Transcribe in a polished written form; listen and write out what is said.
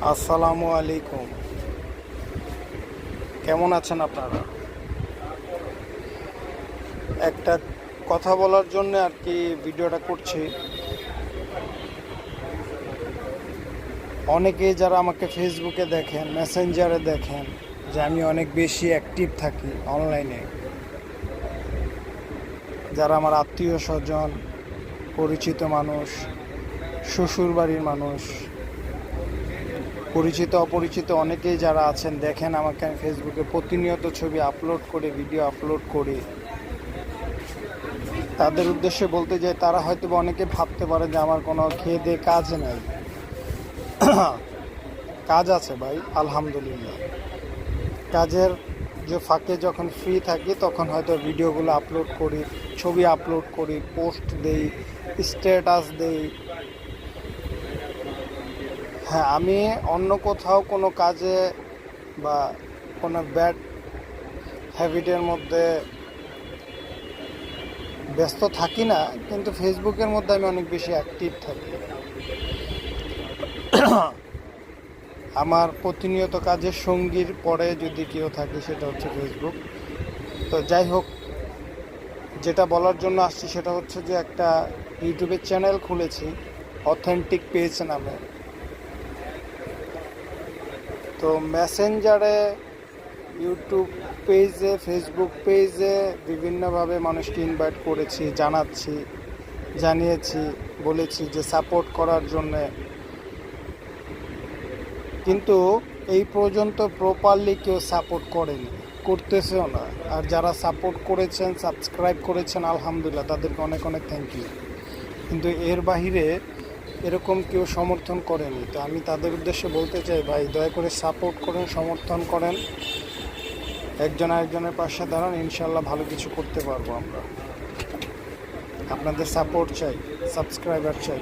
আসসালামু আলাইকুম। কেমন আছেন আপনারা? একটা কথা বলার জন্য আর কি ভিডিওটা করছি। অনেকেই যারা আমাকে ফেসবুকে দেখেন, মেসেঞ্জারে দেখেন যে আমি অনেক বেশি অ্যাক্টিভ থাকি অনলাইনে, যারা আমার আত্মীয় স্বজন, পরিচিত মানুষ, শ্বশুরবাড়ির মানুষ, পরিচিত অপরিচিত অনেকেই যারা আছেন দেখেন আমাকে, আমি ফেসবুকে প্রতিনিয়ত ছবি আপলোড করে, ভিডিও আপলোড করি। তাদের উদ্দেশ্যে বলতে যাই, তারা হয়তো অনেকে ভাবতে পারে যে আমার কোনো খেয়ে দিয়ে কাজ নাই। কাজ আছে ভাই, আলহামদুলিল্লাহ। কাজের যে ফাঁকে যখন ফ্রি থাকি তখন হয়তো ভিডিওগুলো আপলোড করি, ছবি আপলোড করি, পোস্ট দেই, স্ট্যাটাস দেই। হ্যাঁ, আমি অন্য কোথাও কোনো কাজে বা কোনো ব্যাড হ্যাবিটের মধ্যে ব্যস্ত থাকি না, কিন্তু ফেসবুকের মধ্যে আমি অনেক বেশি অ্যাক্টিভ থাকি। আমার প্রতিনিয়ত কাজের সঙ্গীর পরে যদি কেউ থাকে সেটা হচ্ছে ফেসবুক। তো যাই হোক, যেটা বলার জন্য আসছি সেটা হচ্ছে যে একটা ইউটিউবের চ্যানেল খুলেছি, অথেন্টিক পেজ নামে। তো মেসেঞ্জারে, ইউটিউব পেজে, ফেসবুক পেজে বিভিন্নভাবে মানুষকে ইনভাইট করেছি, জানিয়েছি, বলেছি যে সাপোর্ট করার জন্যে, কিন্তু এই পর্যন্ত প্রপারলি কেউ সাপোর্ট করেনি, করতেছেও না। আর যারা সাপোর্ট করেছেন, সাবস্ক্রাইব করেছেন, আলহামদুলিল্লাহ, তাদেরকে অনেক অনেক থ্যাংক ইউ। কিন্তু এর বাহিরে এরকম কেউ সমর্থন করেনি। তো আমি তাদের উদ্দেশ্যে বলতে চাই, ভাই দয়া করে সাপোর্ট করেন, সমর্থন করেন, একজন আরেকজনের পাশে দাঁড়ান, ইনশাল্লাহ ভালো কিছু করতে পারবো আমরা। আপনাদের সাপোর্ট চাই, সাবস্ক্রাইবার চাই।